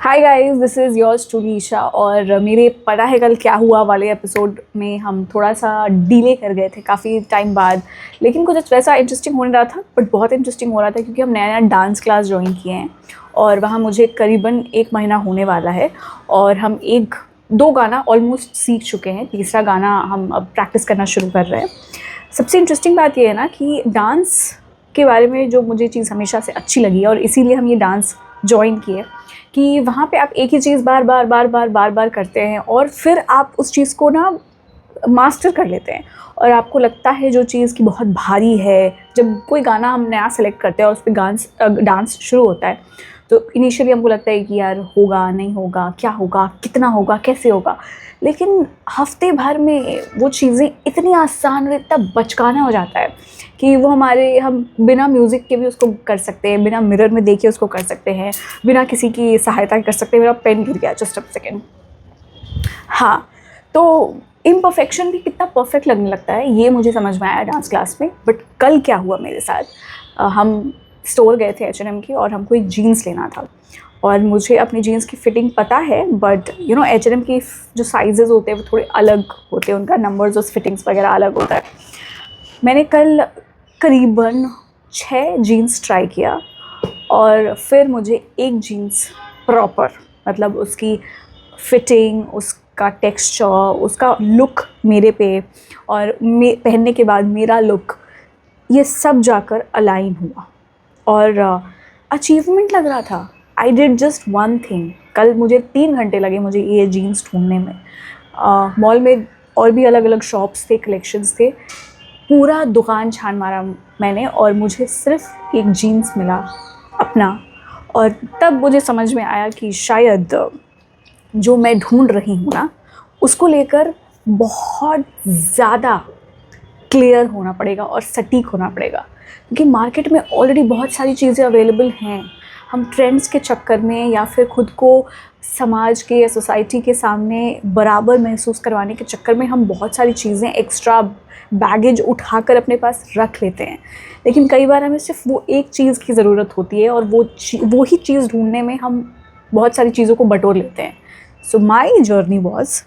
Hi guys, this is yours truly Isha. और मेरे पता है कल क्या हुआ वाले एपिसोड में हम थोड़ा सा डिले कर गए थे काफ़ी टाइम बाद, लेकिन कुछ वैसा इंटरेस्टिंग होने रहा था। बट बहुत इंटरेस्टिंग हो रहा था क्योंकि हम नया नया डांस क्लास ज्वाइन किए हैं और वहाँ मुझे करीबन 1 महीना होने वाला है और हम 1-2 गाना ऑलमोस्ट सीख चुके हैं। तीसरा गाना हम अब प्रैक्टिस करना शुरू कर रहे हैं। सबसे इंटरेस्टिंग बात यह है ना कि डांस के बारे में जो मुझे चीज़ हमेशा से अच्छी लगी है और इसीलिए हम ये डांस ज्वाइन किए कि वहाँ पे आप एक ही चीज़ बार बार करते हैं और फिर आप उस चीज़ को ना मास्टर कर लेते हैं और आपको लगता है जो चीज़ की बहुत भारी है। जब कोई गाना हम नया सेलेक्ट करते हैं और उस पर डांस शुरू होता है तो इनिशियली हमको लगता है कि यार होगा नहीं होगा, क्या होगा, कितना होगा, कैसे होगा। लेकिन हफ्ते भर में वो चीज़ें इतनी आसान और इतना बचकाना हो जाता है कि वो हम बिना म्यूज़िक के भी उसको कर सकते हैं, बिना मिरर में देखे उसको कर सकते हैं, बिना किसी की सहायता के कर सकते हैं। मेरा पेन गिर गया, जस्ट अ सेकेंड। हाँ, तो इम्परफेक्शन भी कितना परफेक्ट लगने लगता है ये मुझे समझ में आया डांस क्लास में। बट कल क्या हुआ मेरे साथ, हम स्टोर गए थे H&M की और हमको एक जीन्स लेना था और मुझे अपनी जीन्स की फ़िटिंग पता है। बट H&M की जो साइज़ेज़ होते हैं वो थोड़े अलग होते हैं, उनका नंबर्स और फिटिंग्स वगैरह अलग होता है। मैंने कल करीबन 6 जीन्स ट्राई किया और फिर मुझे एक जीन्स प्रॉपर, मतलब उसकी फिटिंग, उसका टेक्सचर, उसका लुक मेरे पे और पहनने के बाद मेरा लुक, ये सब जाकर अलाइन हुआ और अचीवमेंट लग रहा था। I did just one thing. कल मुझे 3 घंटे लगे मुझे ये जीन्स ढूंढने में। मॉल में और भी अलग अलग शॉप्स थे, कलेक्शंस थे, पूरा दुकान छान मारा मैंने और मुझे सिर्फ एक जीन्स मिला अपना। और तब मुझे समझ में आया कि शायद जो मैं ढूंढ रही हूँ ना, उसको लेकर बहुत ज़्यादा क्लियर होना पड़ेगा और सटीक होना पड़ेगा क्योंकि मार्केट में ऑलरेडी बहुत सारी चीज़ें अवेलेबल हैं। हम ट्रेंड्स के चक्कर में या फिर खुद को समाज के या सोसाइटी के सामने बराबर महसूस करवाने के चक्कर में हम बहुत सारी चीज़ें, एक्स्ट्रा बैगेज उठाकर अपने पास रख लेते हैं। लेकिन कई बार हमें सिर्फ वो एक चीज़ की ज़रूरत होती है और वो ही चीज़ ढूंढने में हम बहुत सारी चीज़ों को बटोर लेते हैं। So my journey was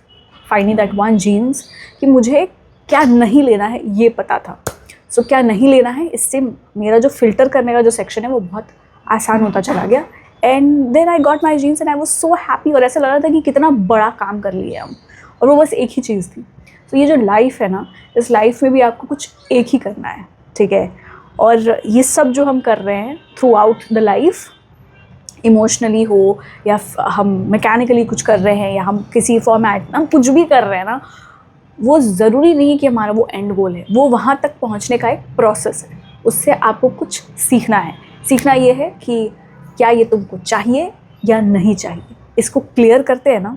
finding that one genes कि मुझे क्या नहीं लेना है ये पता था। सो क्या नहीं लेना है, इससे मेरा जो फ़िल्टर करने का जो सेक्शन है वो बहुत आसान होता चला गया। And then I got my jeans and I was so happy और ऐसा लग रहा था कि कितना बड़ा काम कर लिया हम, और वो बस एक ही चीज़ थी। तो ये जो लाइफ़ है ना, इस लाइफ में भी आपको कुछ एक ही करना है, ठीक है। और ये सब जो हम कर रहे हैं through out the life, emotionally हो या हम मैकेनिकली कुछ कर रहे हैं या हम किसी फॉर्मेट में हम कुछ भी कर रहे हैं ना, वो ज़रूरी नहीं कि हमारा वो एंड गोल है। वो वहाँ तक पहुँचने का एक प्रोसेस है। उससे आपको कुछ सीखना है। सीखना ये है कि क्या ये तुमको चाहिए या नहीं चाहिए। इसको क्लियर करते हैं ना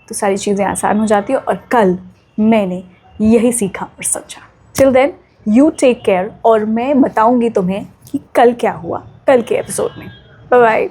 तो सारी चीज़ें आसान हो जाती है। और कल मैंने यही सीखा और समझा। Till then you take care और मैं बताऊँगी तुम्हें कि कल क्या हुआ कल के एपिसोड में। Bye bye.